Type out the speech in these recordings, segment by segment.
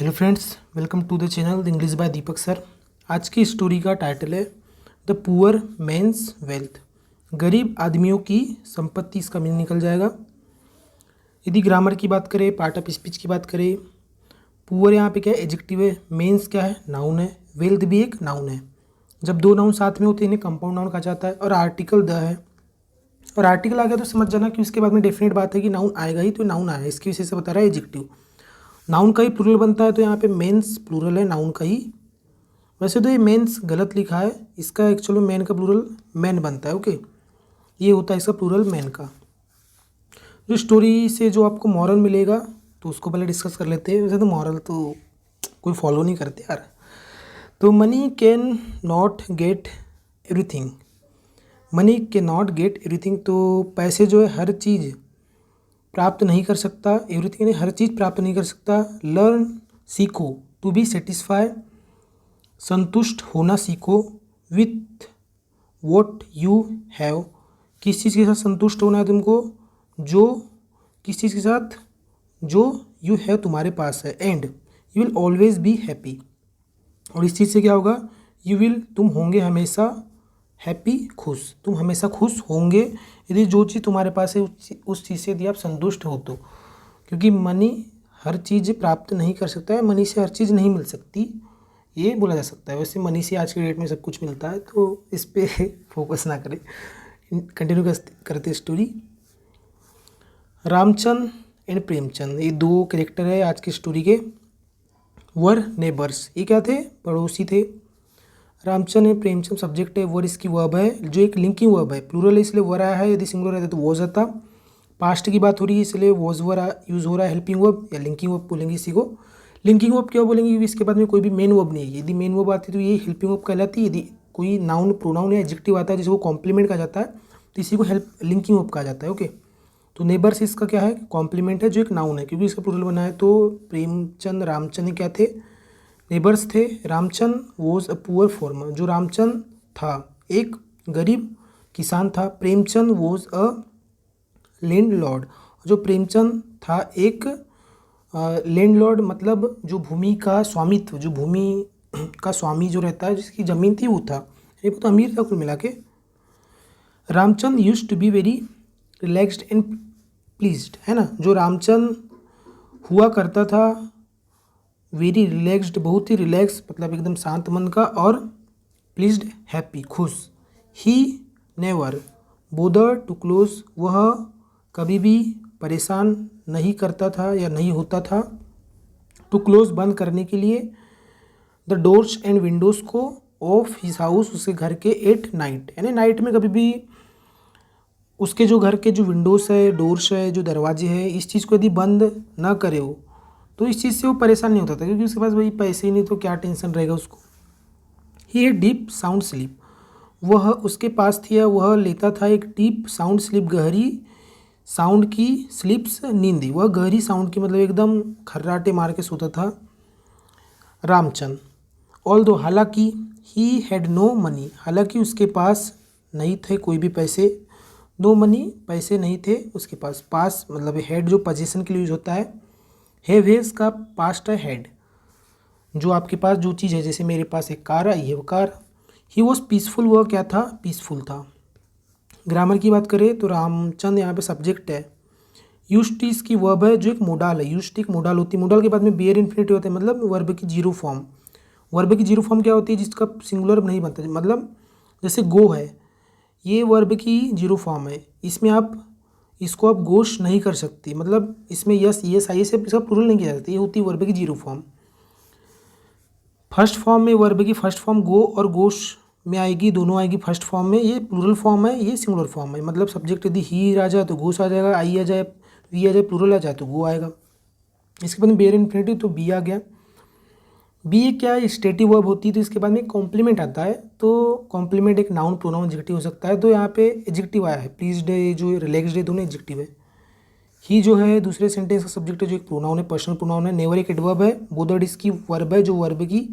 Hello friends, welcome to the channel the English by Deepak sir. आज की story का title है द पुअर मैन्स वेल्थ। गरीब आदमियों की संपत्ति, इसका मीनिंग निकल जाएगा। यदि ग्रामर की बात करें, पार्ट ऑफ स्पीच की बात करें, पुअर यहाँ पे क्या है, एडजेक्टिव है। मेंस क्या है, नाउन है। वेल्थ भी एक नाउन है। जब दो नाउन साथ में होते हैं इन्हें कंपाउंड नाउन कहा जाता है। और आर्टिकल द है, और आर्टिकल आ गया तो समझ जाना कि उसके बाद में डेफिनेट बात है कि नाउन आएगा ही, तो नाउन आया, इसकी वजह से बता रहा है एडजेक्टिव। नाउन का ही प्लूरल बनता है, तो यहाँ पे मेंस प्लूरल है नाउन का ही। वैसे तो ये मेंस गलत लिखा है, इसका एक्चुअली मैन का प्लूरल मैन बनता है। ओके, ये होता है इसका प्लूरल मैन का। जो स्टोरी से जो आपको मॉरल मिलेगा तो उसको पहले डिस्कस कर लेते हैं। वैसे तो मॉरल तो कोई फॉलो नहीं करते यार। तो money can not get everything, money can not get everything, तो पैसे जो है हर चीज़ प्राप्त नहीं कर सकता। एवरीथिंग यानी हर चीज़ प्राप्त नहीं कर सकता। लर्न सीखो, टू बी सेटिस्फाई, संतुष्ट होना सीखो। विथ वॉट यू हैव, किस चीज़ के साथ संतुष्ट होना है तुमको, जो किस चीज़ के साथ जो यू हैव तुम्हारे पास है। And you will always be happy, और इस चीज़ से क्या होगा, यू विल तुम होंगे हमेशा हैप्पी खुश, तुम हमेशा खुश होंगे यदि जो चीज़ तुम्हारे पास है उस चीज़ से यदि आप संतुष्ट हो तो। क्योंकि मनी हर चीज़ प्राप्त नहीं कर सकता है, मनी से हर चीज़ नहीं मिल सकती, ये बोला जा सकता है। वैसे मनी से आज के डेट में सब कुछ मिलता है, तो इस पर फोकस ना करें, कंटिन्यू करते स्टोरी। रामचंद एंड प्रेमचंद, ये दो कैरेक्टर है आज की स्टोरी के। वर नेबर्स, ये क्या थे, पड़ोसी थे। रामचंद एंड प्रेमचंद सब्जेक्ट है, वर इसकी वर्ब है, जो एक लिंकिंग वर्ब है। प्लूरल है इसलिए वर आया है, यदि सिंगुलर रहता तो वॉज आता। पास्ट की बात हो रही है इसलिए वॉज वर यूज़ हो रहा है। हेल्पिंग वर्ब या लिंकिंग वर्ब बोलेंगे इसी को। लिंकिंग वर्ब क्यों बोलेंगे, क्योंकि इसके बाद में कोई भी मेन वर्ब नहीं है। यदि मेन वर्ब आती है तो ये हेल्पिंग वर्ब कहलाती है। यदि कोई नाउन, प्रोनाउन या एडजेक्टिव आता है जिसको कॉम्प्लीमेंट कहा जाता है, तो इसी को लिंकिंग वर्ब कहा जाता है। ओके, तो नेबर्स इसका क्या है, कॉम्प्लीमेंट है, जो एक नाउन है, क्योंकि इसका प्लूरल बना है। तो प्रेमचंद रामचंद क्या थे, नेबर्स थे। Ramchand was a poor farmer, जो रामचंद था एक गरीब किसान था। प्रेमचंद वॉज अ लैंडलॉर्ड, जो प्रेमचंद था एक लैंडलॉर्ड, मतलब जो भूमि का स्वामित्व, जो भूमि का स्वामी जो रहता है, जिसकी ज़मीन थी वो था, ये बहुत अमीर था कुल मिला के। Ramchand used to be very relaxed and pleased, है ना। जो रामचंद हुआ करता था वेरी रिलैक्स्ड, बहुत ही रिलैक्स, मतलब एकदम शांत मन का, और प्लीज्ड हैप्पी खुश। He never bother to close, वह कभी भी परेशान नहीं करता था या नहीं होता था। टू क्लोज बंद करने के लिए, द डोर्स एंड विंडोज़ को, ऑफ हिज हाउस उसके घर के, एट नाइट यानी नाइट में कभी भी उसके जो घर के जो विंडोज़ है, डोर्स है, जो दरवाजे हैं, इस चीज़ को यदि बंद ना करे हो तो इस चीज़ से वो परेशान नहीं होता था, क्योंकि उसके पास भाई पैसे ही नहीं तो क्या टेंशन रहेगा उसको। ही है डीप साउंड स्लीप, वह उसके पास थी या वह लेता था एक डीप साउंड स्लीप, गहरी साउंड की स्लीप्स नींद, वह गहरी साउंड की मतलब एकदम खर्राटे मार के सोता था रामचंद। ऑल दो, हालांकि, ही हैड नो मनी, हालांकि उसके पास नहीं थे कोई भी पैसे। नो मनी, पैसे नहीं थे उसके पास। पास मतलब हैड जो पोजीशन के लिए यूज होता है। हैव हैज़ का पास्ट है हैड, जो आपके पास जो चीज़ है, जैसे मेरे पास एक कार है, ये वो कार। ही वॉज पीसफुल, वह क्या था, पीसफुल था। ग्रामर की बात करें तो रामचंद यहाँ पे सब्जेक्ट है। यूज्ड इसकी वर्ब है, जो एक मोडाल है। यूज्ड एक मोडाल होती है, मोडाल के बाद में बियर इन्फिनिटिव होता है, मतलब वर्ब की जीरो फॉर्म। वर्ब की जीरो फॉर्म क्या होती है, जिसका सिंगुलर नहीं बनता, मतलब जैसे गो है, ये वर्ब की जीरो फॉर्म है, इसमें आप इसको आप गोश नहीं कर सकती, मतलब इसमें यस यस आई से इसका प्लूरल नहीं किया जाता, ये होती है वर्ब की जीरो फॉर्म। फर्स्ट फॉर्म में वर्ब की फर्स्ट फॉर्म गो और गोश में आएगी, दोनों आएगी फर्स्ट फॉर्म में। ये प्लूरल फॉर्म है, ये सिंगुलर फॉर्म है, मतलब सब्जेक्ट यदि ही आ जाए तो गोश आ जाएगा, आई आ जाए, वी आ जाए, प्लूरल आ जाए तो गो आएगा। इसके बाद में बेयर इन्फिनिटिव, तो बी आ गया। बी क्या है, स्टेटिव वर्ब होती है, तो इसके बाद में कॉम्प्लीमेंट आता है, तो कॉम्प्लीमेंट एक नाउन, प्रोनाउन, एडजेक्टिव हो सकता है। तो यहाँ पे एडजेक्टिव आया है, प्लीज्ड है, जो रिलैक्स्ड है, दोनों एडजेक्टिव है। ही जो है दूसरे सेंटेंस का सब्जेक्ट है, जो एक प्रोनाउन है, पर्सनल प्रोनाउन है। नेवर एक एडवर्ब है। बोदर्ड इसकी वर्ब है, जो वर्ब की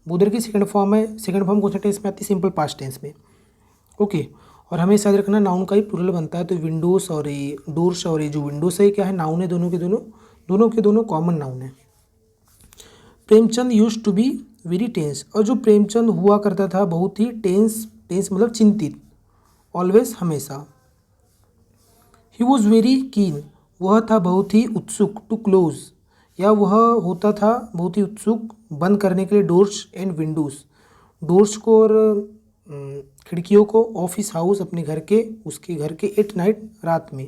बोदर की सेकंड फॉर्म है। सेकंड फॉर्म कौन सा टेंस में आती है, सिंपल पास्ट टेंस में। ओके, और हमें याद रखना नाउन का ही प्लूरल बनता है, तो विंडोज़ और ये डोर्स और ये जो विंडोज़ है क्या है, नाउन है, दोनों के दोनों कॉमन नाउन है। Premchand use to be very tense, और जो प्रेमचंद हुआ करता था बहुत ही टेंस, टेंस मतलब चिंतित, ऑलवेज हमेशा। ही वॉज वेरी कीन, वह था बहुत ही उत्सुक, टू क्लोज, या वह होता था बहुत ही उत्सुक बंद करने के लिए डोर्स एंड विंडोज़, डोर्स को और खिड़कियों को, ऑफिस हाउस अपने घर के, उसके घर के, एट नाइट रात में।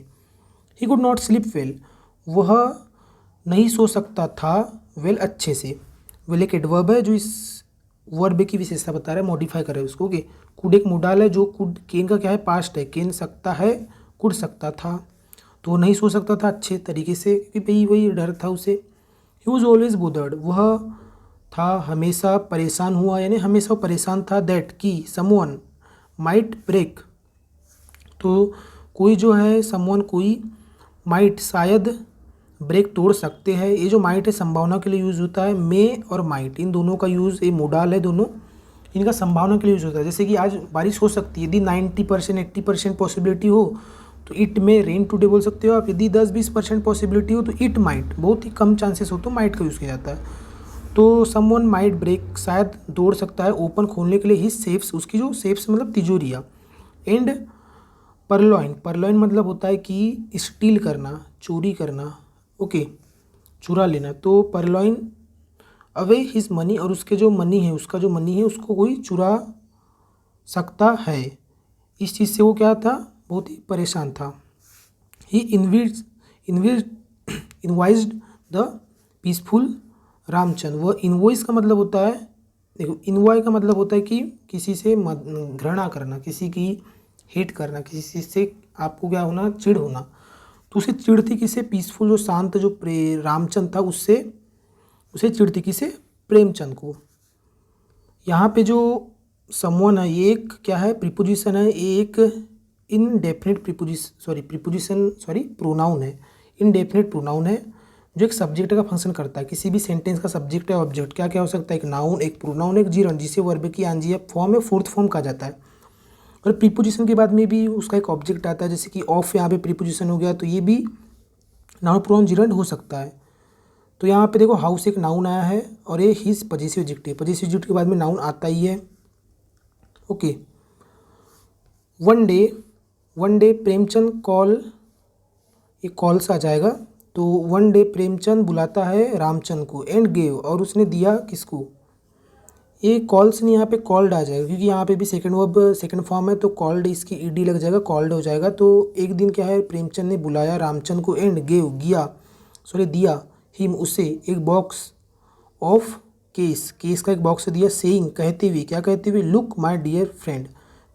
He could not sleep well, वह नहीं सो सकता था वेल अच्छे से। वेल एक एडवर्ब है जो इस वर्ब की विशेषता बता रहा है, मॉडिफाई कर रहा है उसको। ओके, कुड एक मोडाल है, जो कुड केन का क्या है, पास्ट है, केन सकता है, कुड सकता था, तो वो नहीं सो सकता था अच्छे तरीके से क्योंकि भाई वही डर था उसे। ही वॉज ऑलवेज बोदर्ड, वह था हमेशा परेशान हुआ, यानी हमेशा परेशान था, दैट कि समवन माइट ब्रेक, तो कोई जो है समवन कोई, माइट शायद, ब्रेक तोड़ सकते हैं। ये जो माइट है संभावना के लिए यूज़ होता है, मे और माइट इन दोनों का यूज़, ये मोडाल है दोनों, इनका संभावना के लिए यूज़ होता है। जैसे कि आज बारिश हो सकती है, यदि 90% 80% पॉसिबिलिटी हो तो इट में रेन टुडे बोल सकते हो आप। यदि 10-20% पॉसिबिलिटी हो तो इट माइट, बहुत ही कम चांसेस हो तो माइट का यूज़ किया जाता है। तो समवन माइट ब्रेक, शायद दौड़ सकता है, ओपन खोलने के लिए हिज सेफ्स, उसकी जो सेफ्स मतलब तिजोरियाँ, एंड परलॉइन, परलॉइन मतलब होता है कि स्टील करना, चोरी करना, ओके, चुरा लेना। तो परलॉइन अवे हिज मनी, और उसके जो मनी है, उसका जो मनी है उसको कोई चुरा सकता है। इस चीज़ से वो क्या था, बहुत ही परेशान था। ही इनवाइज्ड द पीसफुल रामचंद, वह इनवॉइस का मतलब होता है, देखो इनवॉय का मतलब होता है कि किसी से घृणा करना, किसी की हेट करना, किसी से आपको क्या होना, चिढ़ होना। तो उसे चिढ़ थी किसे, पीसफुल जो शांत जो रामचंद था उससे उसे चिढ़ थी किसे, प्रेमचंद को। यहाँ पे जो समवन है ये एक क्या है, प्रीपोजिशन है, ये एक इनडेफिनिट प्रोनाउन है, इनडेफिनिट प्रोनाउन है जो एक सब्जेक्ट का फंक्शन करता है। किसी भी सेंटेंस का सब्जेक्ट है ऑब्जेक्ट क्या क्या हो सकता है, एक नाउन, एक प्रोनाउन, एक जीरन, जिसे वर्ब की आंजी फॉर्म है, फोर्थ फॉर्म कहा जाता है। और प्रीपोजिशन के बाद में भी उसका एक ऑब्जेक्ट आता है, जैसे कि ऑफ यहाँ पे प्रीपोजिशन हो गया तो ये भी नाउन प्रोनाउन जीरन हो सकता है। तो यहाँ पे देखो हाउस एक नाउन आया है और ये his possessive adjective, possessive adjective के बाद में नाउन आता ही है। Okay, one day Premchand call, ये कॉल्स आ जाएगा। तो वन डे प्रेमचंद बुलाता है रामचंद को, एंड गेव, और उसने दिया किसको, ये कॉल्स नहीं यहाँ पे कॉल्ड आ जाएगा क्योंकि यहाँ पे भी सेकंड वर्ब सेकंड फॉर्म है, तो कॉल्ड इसकी ईडी लग जाएगा, कॉल्ड हो जाएगा। तो एक दिन क्या है, प्रेमचंद ने बुलाया रामचंद को, एंड गेव दिया हिम उसे एक बॉक्स ऑफ केस, केस का एक बॉक्स दिया, सेइंग कहते हुए, क्या कहते हुए, लुक माय डियर फ्रेंड,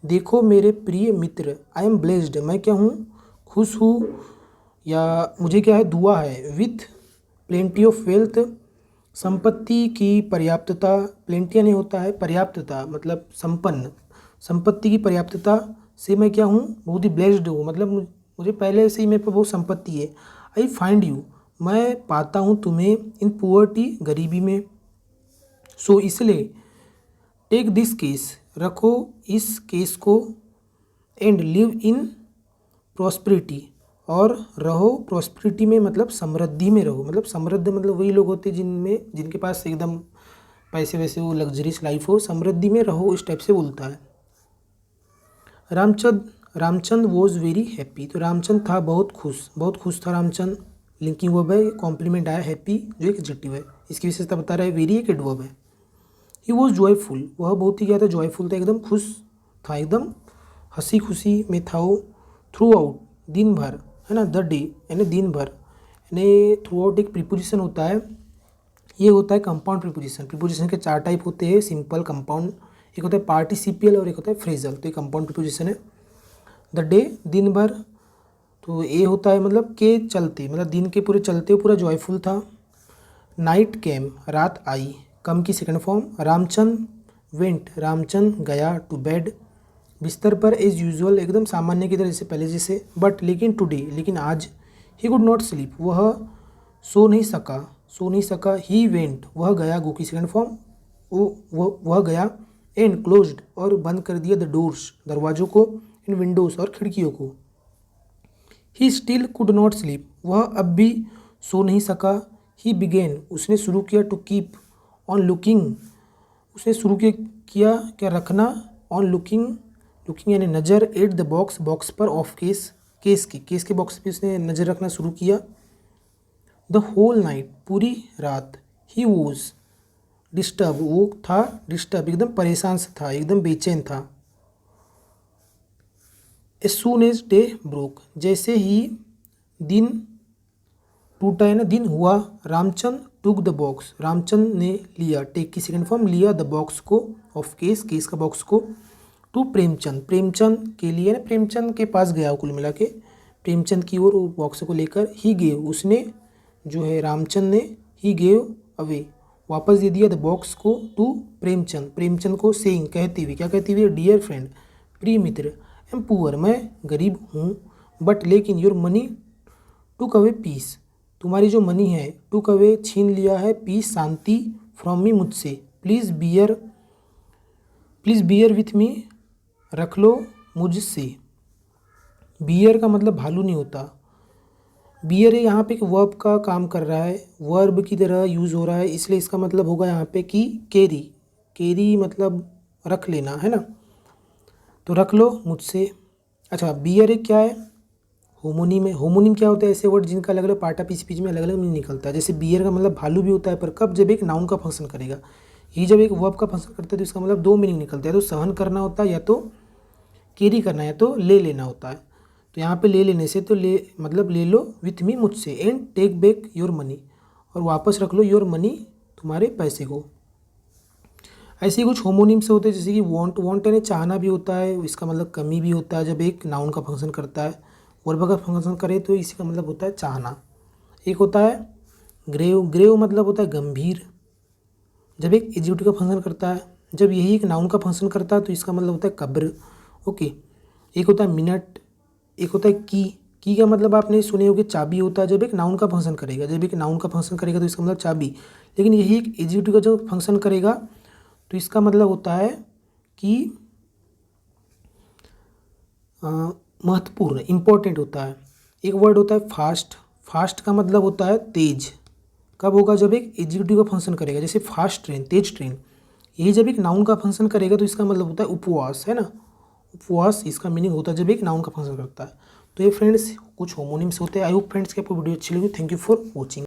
देखो मेरे प्रिय मित्र, आई एम ब्लेस्ड, मैं क्या हूँ, खुश हूँ, या मुझे क्या है, दुआ है, विथ प्लेंटी ऑफ वेल्थ, संपत्ति की पर्याप्तता, प्लेंटी नहीं होता है पर्याप्तता मतलब संपन्न, संपत्ति की पर्याप्तता से मैं क्या हूँ, बहुत ही ब्लेस्ड हूँ, मतलब मुझे पहले से ही मेरे पर बहुत संपत्ति है। आई फाइंड यू, मैं पाता हूँ तुम्हें, इन पुअर्टी, गरीबी में, सो इसलिए, टेक दिस केस, रखो इस केस को, एंड लिव इन प्रॉस्पेरिटी, और रहो प्रॉस्पेरिटी में मतलब समृद्धि में रहो, मतलब समृद्ध मतलब वही लोग होते हैं जिनके पास एकदम पैसे वैसे वो लग्जरीज लाइफ हो, समृद्धि में रहो, इस टाइप से बोलता है। रामचंद वॉज वेरी हैप्पी, तो रामचंद था बहुत खुश था रामचंद। लिंकिंग वर्ब है, कॉम्प्लीमेंट आया हैप्पी जो एक एडजेक्टिव है, इसकी विशेषता बता रहा है, वेरी एक एडवर्ब है। ही वॉज जॉयफुल, वह बहुत ही क्या था, जॉयफुल था, एकदम खुश था, एकदम हंसी खुशी में था वो। थ्रू आउट, दिन भर है ना, द डे यानी दिन भर, यानी थ्रू आउट एक प्रीपोजिशन होता है, ये होता है कंपाउंड प्रीपोजिशन। प्रीपोजिशन के 4 टाइप होते हैं, सिंपल, कंपाउंड, एक होता है पार्टिसिपियल और एक होता है फ्रेजल, तो ये कंपाउंड प्रीपोजिशन है। द डे दिन भर, तो ये होता है मतलब के चलते, मतलब दिन के पूरे चलते वो पूरा जॉयफुल था। नाइट केम, रात आई, कम की second form. Ramchand went, Ramchand गया, टू बेड, बिस्तर पर, एज यूजुअल एकदम सामान्य की तरह जैसे पहले जैसे, बट लेकिन टुडे, लेकिन आज, ही कुड नॉट स्लीप, वह सो नहीं सका, ही वेंट, वह गया, गो की सेकंड फॉर्म, वह गया, एंड क्लोज्ड, और बंद कर दिया, द डोर्स, दरवाजों को, एंड विंडोज़, और खिड़कियों को। He still could not sleep, वह अब भी सो नहीं सका। ही बिगेन, उसने शुरू किया, टू कीप ऑन लुकिंग, उसने शुरू किया क्या रखना, ऑन लुकिंग, लुकिंग यानी नज़र, एट द बॉक्स, बॉक्स पर, ऑफ केस, केस के बॉक्स पे उसने नज़र रखना शुरू किया। द होल नाइट, पूरी रात। ही वॉज डिस्टर्ब, वो था डिस्टर्ब, एकदम परेशान सा था, एकदम बेचैन था। As soon as day broke, जैसे ही दिन टूटा है ना, दिन हुआ, Ramchand took the box, Ramchand ने लिया, टेक की सेकंड फॉर्म, लिया द बॉक्स को, ऑफ केस, केस का बॉक्स को, टू प्रेमचंद, प्रेमचंद के लिए ना, प्रेमचंद के पास गया कुल मिला के, प्रेमचंद की ओर बॉक्स को लेकर। ही गेव, उसने जो है रामचंद ने, ही गेव अवे, वापस दे दिया, द बॉक्स को, टू प्रेमचंद, प्रेमचंद को, सेइंग, कहते हुए, क्या कहते हुए, डियर फ्रेंड, प्रिय मित्र, एम पुअर, मैं गरीब हूँ, बट लेकिन, your money took away peace, तुम्हारी जो मनी है, टुक अवे छीन लिया है, पीस शांति, फ्रॉम मी मुझसे, प्लीज़ बियर विथ मी, रख लो मुझसे। बियर का मतलब भालू नहीं होता, बियर यहाँ पे एक वर्ब का काम कर रहा है, वर्ब की तरह यूज़ हो रहा है, इसलिए इसका मतलब होगा यहाँ पे कि कैरी, कैरी मतलब रख लेना, है ना, तो रख लो मुझसे। अच्छा, बियर एक क्या है, होमोनिम है। होमोनिम क्या होता है, ऐसे वर्ड जिनका अलग अलग पार्ट ऑफ स्पीच में अलग अलग मीनिंग निकलता है। जैसे बियर का मतलब भालू भी होता है, पर कब, जब एक नाउन का फंक्शन करेगा। ये जब एक वर्ब का फंक्शन करता है तो इसका मतलब दो मीनिंग निकलता है, तो सहन करना होता है, या तो कैरी करना, या तो ले लेना होता है। तो यहाँ पे ले लेने से तो ले मतलब ले लो विथ मी, मुझसे, and take back your money, और वापस रख लो योर मनी, तुम्हारे पैसे को। ऐसे ही कुछ होमोनिम्स होते हैं, जैसे कि वांट, वांट यानी चाहना भी होता है, इसका मतलब कमी भी होता है जब एक नाउन का फंक्शन करता है। वर्ब का फंक्शन करे तो इसी का मतलब होता है चाहना। एक होता है ग्रेव, ग्रेव मतलब होता है गंभीर, जब एक एडजेक्टिव का फंक्शन करता है। जब यही एक नाउन का फंक्शन करता है तो इसका मतलब होता है कब्र। ओके, एक होता है मिनट, एक होता है की का मतलब आपने सुने होगे चाबी होता है, जब एक नाउन का फंक्शन करेगा, जब एक नाउन का फंक्शन करेगा तो इसका मतलब चाबी। लेकिन यही एक एडजेक्टिव का जो फंक्शन करेगा तो इसका मतलब होता है कि महत्वपूर्ण, इम्पोर्टेंट होता है। एक वर्ड होता है फास्ट, फास्ट का मतलब होता है तेज। कब होगा, जब एक एडजेक्टिव का फंक्शन करेगा, जैसे फास्ट ट्रेन, तेज ट्रेन। यही जब एक नाउन का फंक्शन करेगा तो इसका मतलब होता है उपवास, है ना, उपवास, इसका मीनिंग होता है जब एक नाउन का फंक्शन करता है। तो ये फ्रेंड्स कुछ होमोनिम्स होते हैं। आई होप फ्रेंड्स की आपको वीडियो अच्छी लगी। Thank you for watching.